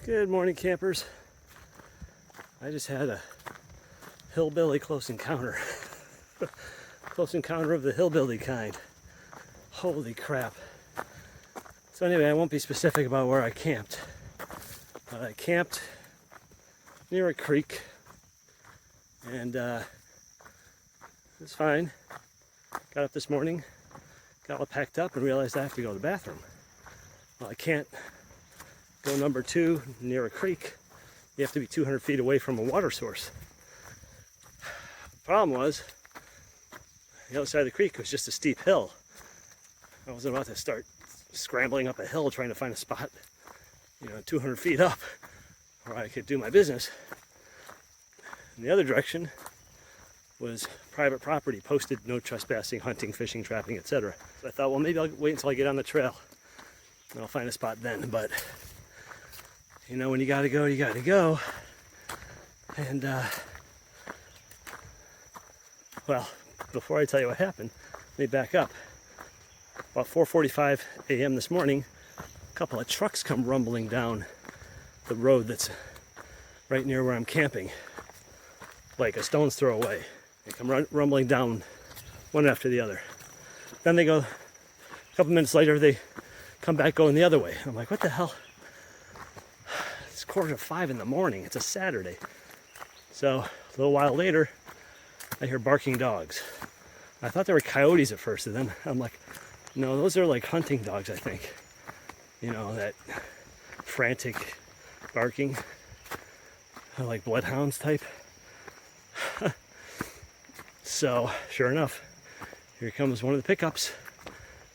Good morning, campers. I just had a hillbilly close encounter. Close encounter of the hillbilly kind. Holy crap. So anyway, I won't be specific about where I camped. But I camped near a creek, and it was fine. Got up this morning, got all packed up, and realized I have to go to the bathroom. Well, I can't go number 2 near a creek. You have to be 200 feet away from a water source. The problem was, the other side of the creek was just a steep hill. I wasn't about to start scrambling up a hill trying to find a spot, 200 feet up where I could do my business. In the other direction was private property, posted no trespassing, hunting, fishing, trapping, etc. So I thought, well, maybe I'll wait until I get on the trail and I'll find a spot then. But when you gotta go, you gotta go. And well, before I tell you what happened, let me back up. About 4:45 a.m. this morning, a couple of trucks come rumbling down the road that's right near where I'm camping, like a stone's throw away. They come rumbling down one after the other. Then they go, a couple minutes later, they come back going the other way. I'm like, what the hell? It's 4:45 in the morning. It's a Saturday. So a little while later, I hear barking dogs. I thought they were coyotes at first, and then I'm like, no, those are like hunting dogs, I think. That frantic barking, like bloodhounds type. So, sure enough, here comes one of the pickups,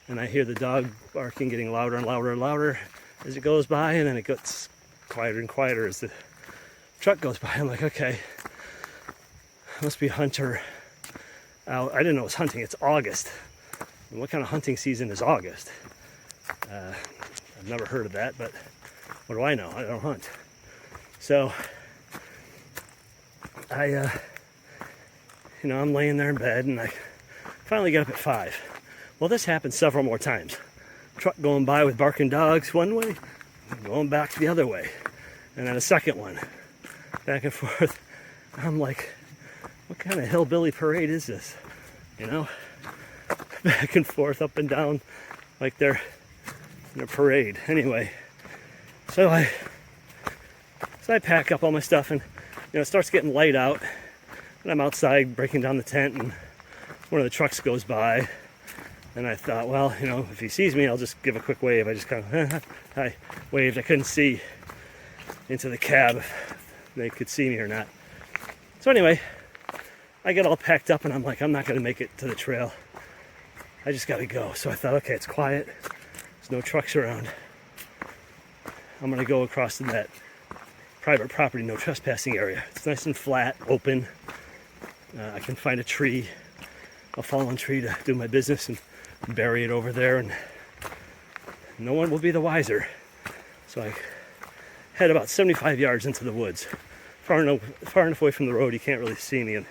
and I hear the dog barking getting louder and louder and louder as it goes by, and then it gets quieter and quieter as the truck goes by. I'm like, okay, must be hunter out. I didn't know it was hunting. It's August. And what kind of hunting season is August? I've never heard of that, but what do I know? I don't hunt. So I'm laying there in bed, and I finally get up at 5. Well, this happened several more times. Truck going by with barking dogs one way, going back the other way, and then a second one, back and forth. I'm like, what kind of hillbilly parade is this? Back and forth, up and down, like they're in a parade. Anyway, so I pack up all my stuff, and it starts getting light out, and I'm outside breaking down the tent, and one of the trucks goes by, and I thought, well, if he sees me, I'll just give a quick wave. I just kind of I waved. I couldn't see into the cab if they could see me or not. So anyway, I get all packed up, and I'm like, I'm not going to make it to the trail. I just got to go. So I thought, okay, it's quiet. There's no trucks around. I'm going to go across to that private property, no trespassing area. It's nice and flat, open. I can find a tree, a fallen tree, to do my business and bury it over there, and no one will be the wiser. So I head about 75 yards into the woods, far enough away from the road you can't really see me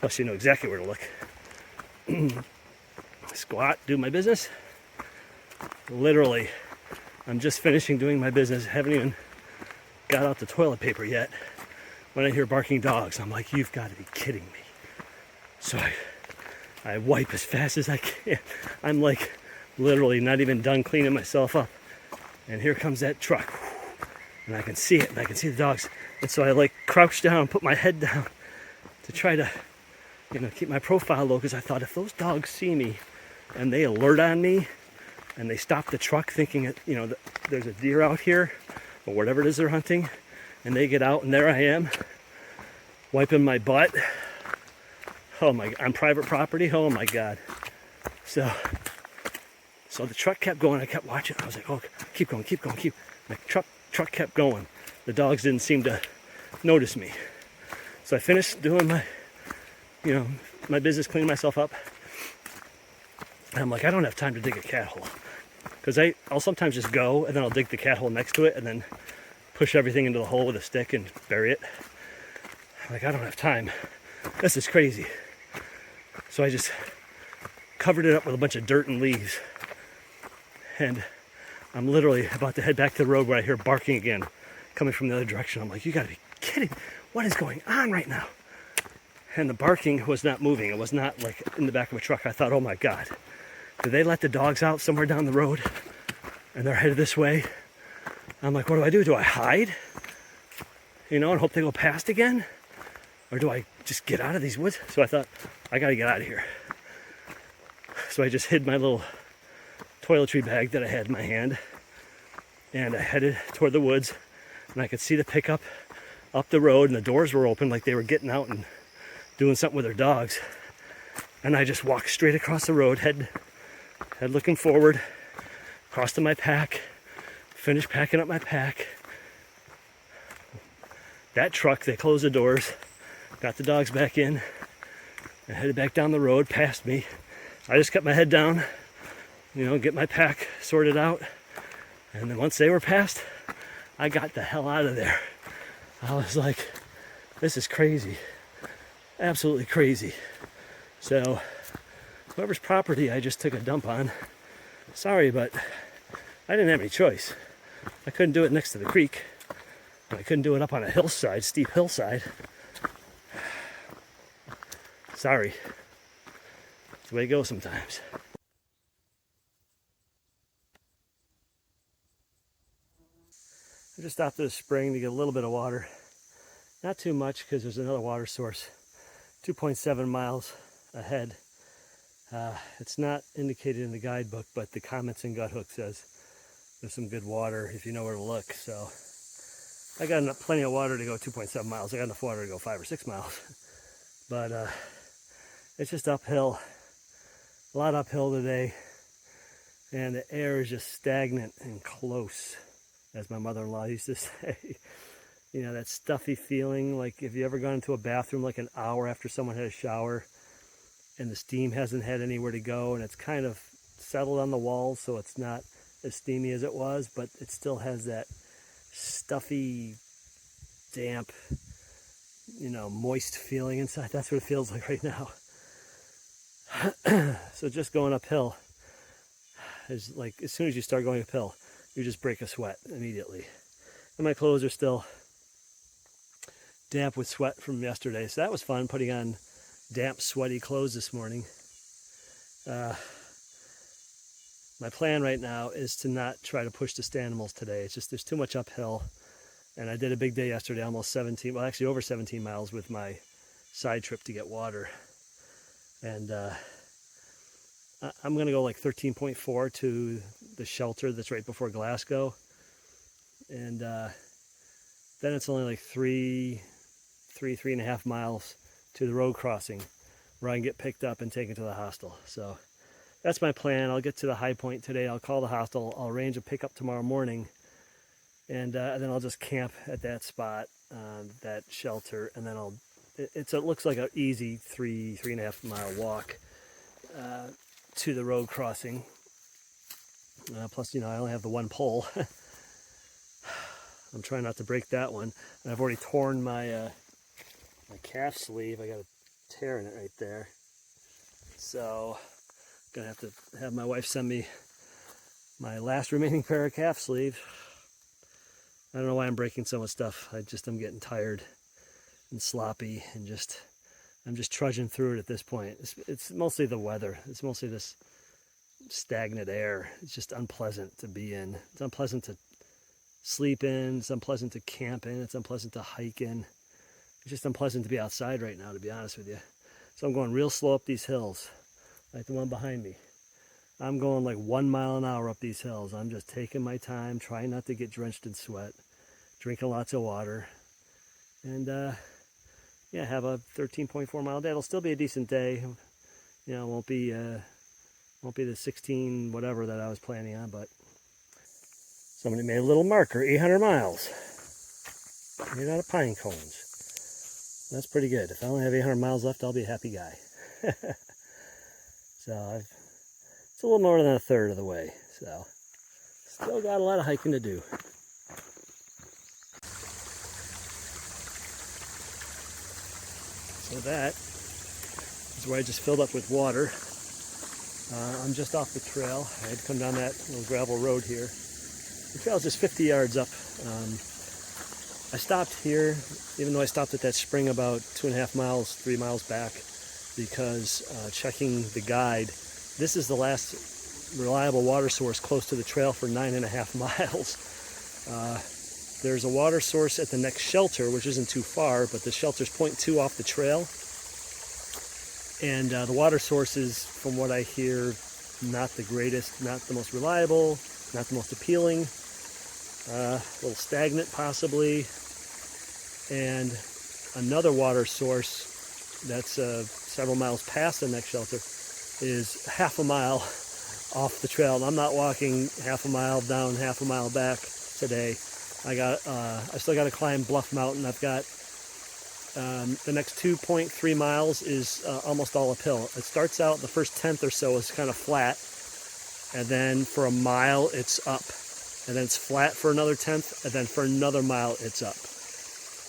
unless you know exactly where to look. Squat, do my business. Literally, I'm just finishing doing my business, haven't even got out the toilet paper yet, when I hear barking dogs. I'm like, you've got to be kidding me. So I wipe as fast as I can. I'm like literally not even done cleaning myself up, and here comes that truck, and I can see it, and I can see the dogs, and so I crouch down, put my head down to try to keep my profile low, because I thought, if those dogs see me and they alert on me and they stop the truck thinking that there's a deer out here or whatever it is they're hunting, and they get out, and there I am wiping my butt. Oh my, on private property. Oh my God. So the truck kept going. I kept watching. I was like, oh, keep going. The truck kept going. The dogs didn't seem to notice me. So I finished doing my business, cleaning myself up. And I'm like, I don't have time to dig a cat hole, because I'll sometimes just go, and then I'll dig the cat hole next to it, and then push everything into the hole with a stick and bury it. I'm like, I don't have time. This is crazy. So I just covered it up with a bunch of dirt and leaves, and I'm literally about to head back to the road where I hear barking again, coming from the other direction. I'm like, you gotta be kidding. What is going on right now? And the barking was not moving. It was not like in the back of a truck. I thought, oh my God, did they let the dogs out somewhere down the road and they're headed this way? I'm like, what do? Do I hide? You know, and hope they go past again? Or do I just get out of these woods? So I thought, I gotta get out of here. So I just hid my little toiletry bag that I had in my hand, and I headed toward the woods, and I could see the pickup up the road, and the doors were open like they were getting out and doing something with their dogs. And I just walked straight across the road, head looking forward, across to my pack, finished packing up my pack. That truck, they closed the doors, got the dogs back in, and headed back down the road past me. I just kept my head down, you know, get my pack sorted out. And then once they were past, I got the hell out of there. I was like, this is crazy. Absolutely crazy. So, whoever's property I just took a dump on, sorry, but I didn't have any choice. I couldn't do it next to the creek. I couldn't do it up on a hillside, steep hillside. Sorry. It's the way it goes sometimes. I just stopped at a spring to get a little bit of water. Not too much because there's another water source 2.7 miles ahead. It's not indicated in the guidebook, but the comments in Gut Hook says there's some good water if you know where to look. So I got plenty of water to go 2.7 miles. I got enough water to go 5 or 6 miles. But it's just uphill. A lot uphill today. And the air is just stagnant and close, as my mother-in-law used to say. You know, that stuffy feeling, like if you ever gone into a bathroom like an hour after someone had a shower and the steam hasn't had anywhere to go and it's kind of settled on the walls, so it's not as steamy as it was, but it still has that stuffy, damp, you know, moist feeling inside. That's what it feels like right now. So just going uphill is like, as soon as you start going uphill, you just break a sweat immediately. And my clothes are still damp with sweat from yesterday, so that was fun, putting on damp, sweaty clothes this morning. My plan right now is to not try to push the Stanimals today. It's just there's too much uphill, and I did a big day yesterday, almost 17, well actually over 17 miles with my side trip to get water. And I'm going to go like 13.4 to the shelter that's right before Glasgow. And then it's only like 3.5 miles to the road crossing where I can get picked up and taken to the hostel. So that's my plan. I'll get to the high point today. I'll call the hostel. I'll arrange a pickup tomorrow morning. And then I'll just camp at that spot, that shelter. And then it looks like an easy 3.5 mile walk to the road crossing. Plus, you know, I only have the one pole. I'm trying not to break that one. And I've already torn my my calf sleeve. I got a tear in it right there. So I'm gonna have to have my wife send me my last remaining pair of calf sleeve. I don't know why I'm breaking so much stuff. I'm getting tired and sloppy, and I'm just trudging through it at this point. It's mostly the weather. It's mostly this stagnant air. It's just unpleasant to be in. It's unpleasant to sleep in. It's unpleasant to camp in. It's unpleasant to hike in. It's just unpleasant to be outside right now, to be honest with you. So I'm going real slow up these hills, like the one behind me. I'm going like 1 mile an hour up these hills. I'm just taking my time, trying not to get drenched in sweat, drinking lots of water, and yeah, have a 13.4 mile day. It'll still be a decent day. You know, it won't be the 16 whatever that I was planning on, but somebody made a little marker, 800 miles, made out of pine cones. That's pretty good. If I only have 800 miles left, I'll be a happy guy. So it's a little more than a third of the way. So still got a lot of hiking to do. So that is where I just filled up with water. I'm just off the trail. I had to come down that little gravel road here. The trail's just 50 yards up I stopped here, even though I stopped at that spring about 2.5 miles, 3 miles back, because checking the guide, this is the last reliable water source close to the trail for 9.5 miles. There's a water source at the next shelter, which isn't too far, but the shelter's 0.2 off the trail. And the water source is, from what I hear, not the greatest, not the most reliable, not the most appealing, a little stagnant possibly. And another water source that's several miles past the next shelter is half a mile off the trail. And I'm not walking half a mile down, half a mile back today. I still got to climb Bluff Mountain. I've got the next 2.3 miles is almost all uphill. It starts out, the first tenth or so is kind of flat, and then for a mile it's up, and then it's flat for another tenth, and then for another mile it's up.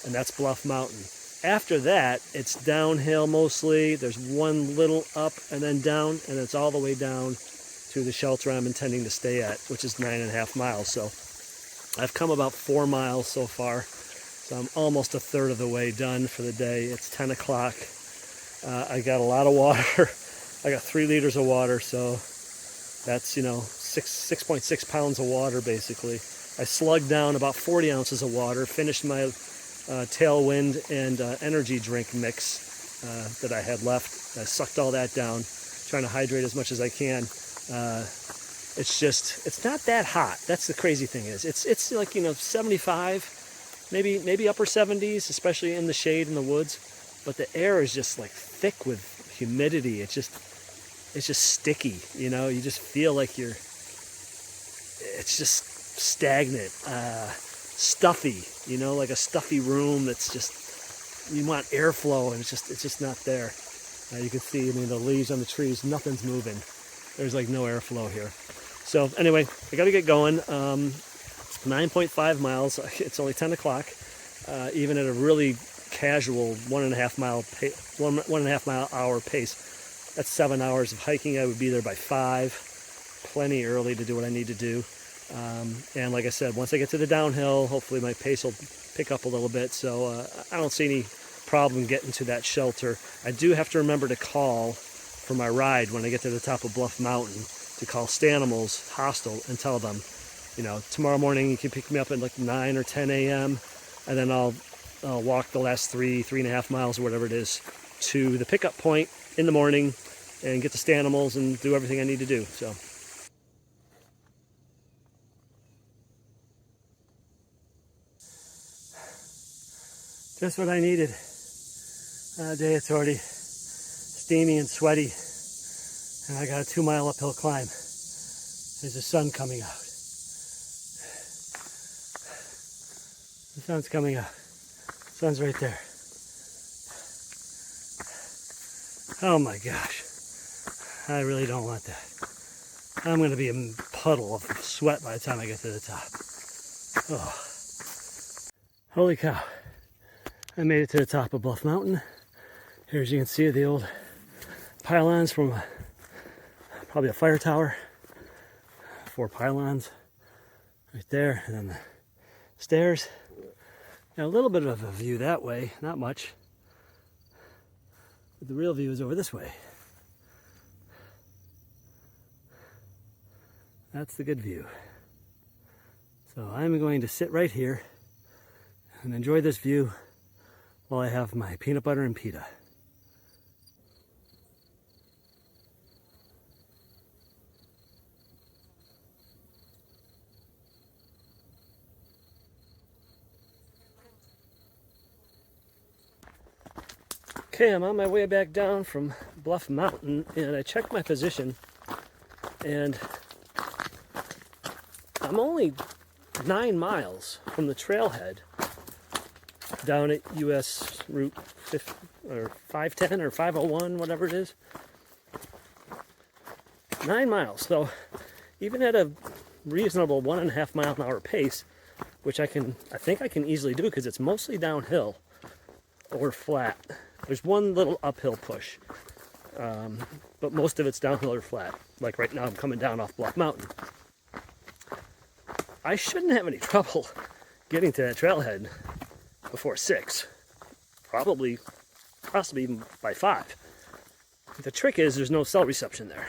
And that's Bluff Mountain. After that, it's downhill mostly. There's one little up and then down, and it's all the way down to the shelter I'm intending to stay at, which is 9.5 miles. So I've come about 4 miles so far. So I'm almost a third of the way done for the day. It's 10 o'clock. I got a lot of water. I got 3 liters of water, so that's, 6.6 pounds of water basically. I slugged down about 40 ounces of water, finished my Tailwind and energy drink mix that I had left. I sucked all that down, trying to hydrate as much as I can. It's not that hot. That's the crazy thing is. It's like, 75, maybe upper 70s, especially in the shade in the woods. But the air is just like thick with humidity. It's just sticky, you just feel like it's just stagnant, stuffy, like a stuffy room that's just, you want airflow and it's just not there. You can see, the leaves on the trees, nothing's moving. There's like no airflow here. So anyway, I got to get going. 9.5 miles. It's only 10 o'clock. Even at a really casual 1.5 mile hour pace, that's 7 hours of hiking. I would be there by 5. Plenty early to do what I need to do. And like I said, once I get to the downhill, hopefully my pace will pick up a little bit. So I don't see any problem getting to that shelter. I do have to remember to call for my ride when I get to the top of Bluff Mountain, to call Stanimal's Hostel and tell them, tomorrow morning you can pick me up at like 9 or 10 a.m. and then I'll walk the last 3.5 miles or whatever it is to the pickup point in the morning and get to Stanimal's and do everything I need to do. So. Just what I needed. Day it's already steamy and sweaty, and I got a 2-mile uphill climb. There's the sun coming out. The sun's coming out. The sun's right there. Oh my gosh. I really don't want that. I'm going to be a puddle of sweat by the time I get to the top. Oh. Holy cow. I made it to the top of Bluff Mountain. Here, as you can see, the old pylons from probably a fire tower. 4 pylons right there, and then the stairs. Now, a little bit of a view that way, not much. But the real view is over this way. That's the good view. So I'm going to sit right here and enjoy this view while I have my peanut butter and pita. Okay, I'm on my way back down from Bluff Mountain, and I checked my position, and I'm only 9 miles from the trailhead down at US Route 510 or 501, whatever it is. 9 miles. So even at a reasonable 1.5 mile an hour pace, which I think I can easily do because it's mostly downhill or flat. There's one little uphill push, but most of it's downhill or flat. Like right now, I'm coming down off Bluff Mountain. I shouldn't have any trouble getting to that trailhead. before 6, possibly even by 5. The trick is there's no cell reception there.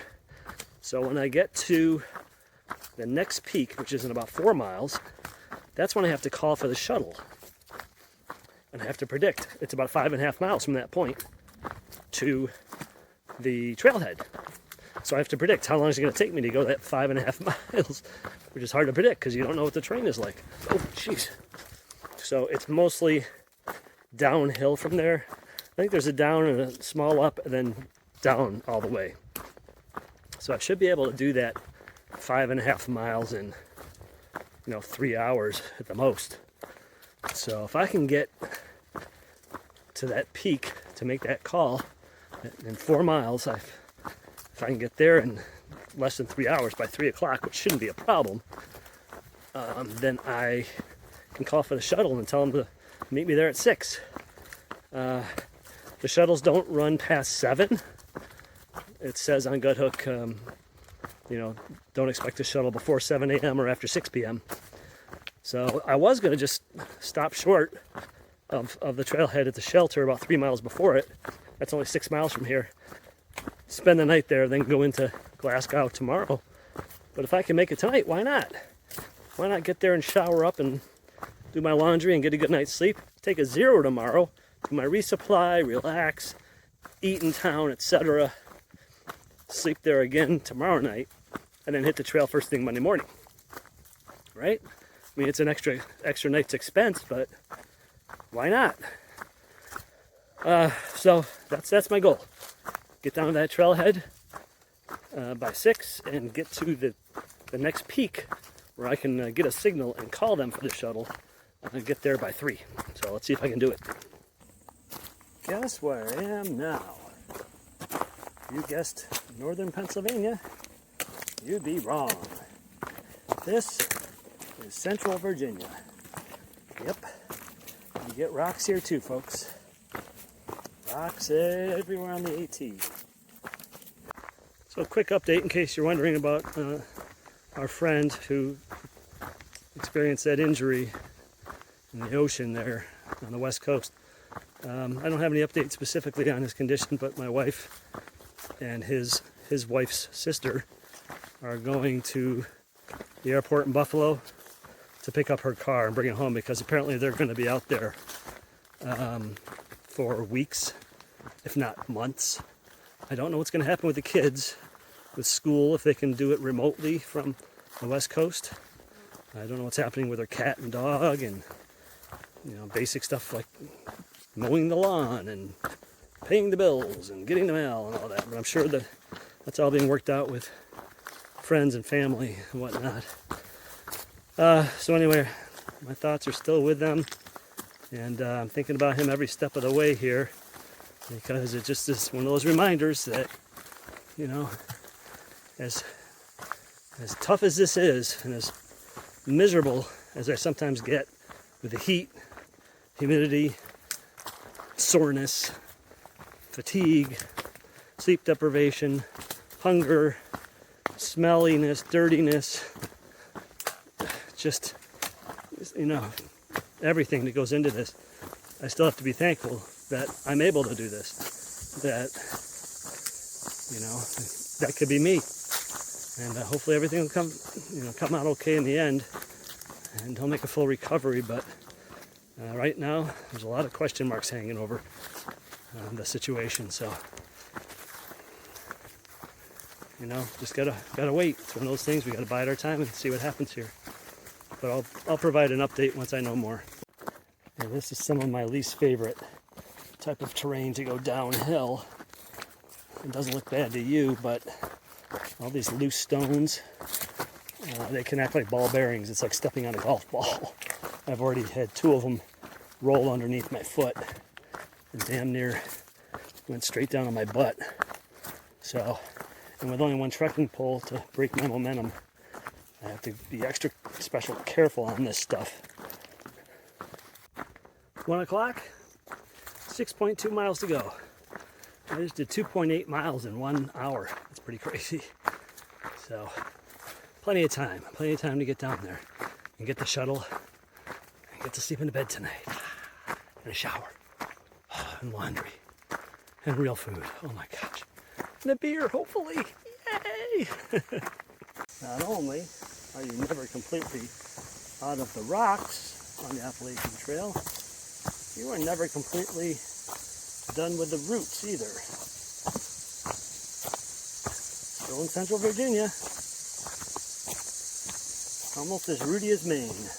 So when I get to the next peak, which is in about 4 miles, that's when I have to call for the shuttle. And I have to predict it's about 5.5 miles from that point to the trailhead. So I have to predict how long is it going to take me to go that 5.5 miles, which is hard to predict because you don't know what the terrain is like. Oh, jeez. So it's mostly downhill from there. I think there's a down and a small up and then down all the way. So I should be able to do that 5.5 miles in, 3 hours at the most. So if I can get to that peak to make that call in 4 miles, if I can get there in less than 3 hours by 3 o'clock, which shouldn't be a problem, then I can call for the shuttle and tell them to meet me there at 6. The shuttles don't run past 7. It says on Guthook, don't expect a shuttle before 7 a.m. or after 6 p.m. So I was going to just stop short of the trailhead at the shelter about 3 miles before it. That's only 6 miles from here. Spend the night there, then go into Glasgow tomorrow. But if I can make it tonight, why not? Why not get there and shower up and do my laundry and get a good night's sleep? Take a 0 tomorrow, do my resupply, relax, eat in town, etc. Sleep there again tomorrow night, and then hit the trail first thing Monday morning. Right? I mean, it's an extra night's expense, but why not? So that's my goal. Get down to that trailhead by 6 and get to the next peak where I can get a signal and call them for the shuttle and get there by 3. So let's see if I can do it. Guess where I am now? You guessed northern Pennsylvania. You'd be wrong. This is central Virginia. Yep. You get rocks here too, folks. Rocks everywhere on the AT. So a quick update in case you're wondering about our friend who experienced that injury in the ocean there on the west coast. I don't have any updates specifically on his condition, but my wife and his wife's sister are going to the airport in Buffalo to pick up her car and bring it home because apparently they're going to be out there for weeks, if not months. I don't know what's going to happen with the kids, with school, if they can do it remotely from the West Coast. I don't know what's happening with their cat and dog and basic stuff like mowing the lawn and paying the bills and getting the mail and all that. But I'm sure that that's all being worked out with friends and family and whatnot. So anyway, my thoughts are still with them, and I'm thinking about him every step of the way here because it just is one of those reminders that, as tough as this is and as miserable as I sometimes get with the heat, humidity, soreness, fatigue, sleep deprivation, hunger, smelliness, dirtiness, just, everything that goes into this. I still have to be thankful that I'm able to do this, that, that could be me. And hopefully everything will come out okay in the end, and he'll make a full recovery. But right now, there's a lot of question marks hanging over the situation. So, just gotta wait. It's one of those things. We gotta bide our time and see what happens here. But I'll provide an update once I know more. And this is some of my least favorite type of terrain to go downhill. It doesn't look bad to you, but all these loose stones, they can act like ball bearings. It's like stepping on a golf ball. I've already had 2 of them roll underneath my foot and damn near went straight down on my butt. So, and with only one trekking pole to break my momentum, I have to be extra special careful on this stuff. 1 o'clock, 6.2 miles to go. I just did 2.8 miles in 1 hour. That's pretty crazy. So, plenty of time to get down there and get the shuttle and get to sleep in bed tonight. and a shower, and laundry, and real food. Oh my gosh. And a beer, hopefully. Yay! Not only are you never completely out of the rocks on the Appalachian Trail, you are never completely done with the roots either. Still in Central Virginia. Almost as rooty as Maine.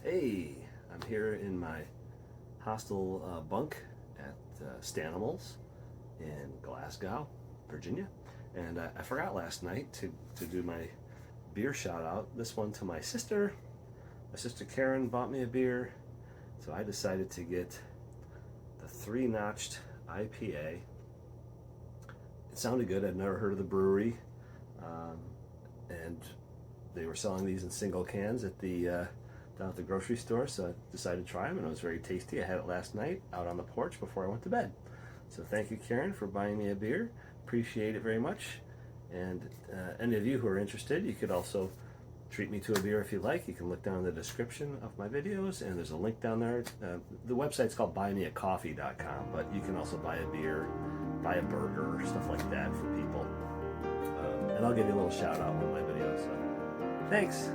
Hey, I'm here in my hostel bunk at Stanimal's in Glasgow, Virginia. And I forgot last night to do my beer shout out. This one to my sister. My sister Karen bought me a beer. So I decided to get the 3-notched IPA. It sounded good. I'd never heard of the brewery. And they were selling these in single cans at the down at the grocery store, so I decided to try them, and it was very tasty. I had it last night out on the porch before I went to bed. So thank you, Karen, for buying me a beer. Appreciate it very much. And any of you who are interested, you could also treat me to a beer if you like. You can look down in the description of my videos, and there's a link down there. The website's called buymeacoffee.com, but you can also buy a beer, buy a burger, stuff like that for people. And I'll give you a little shout out on my videos. So thanks.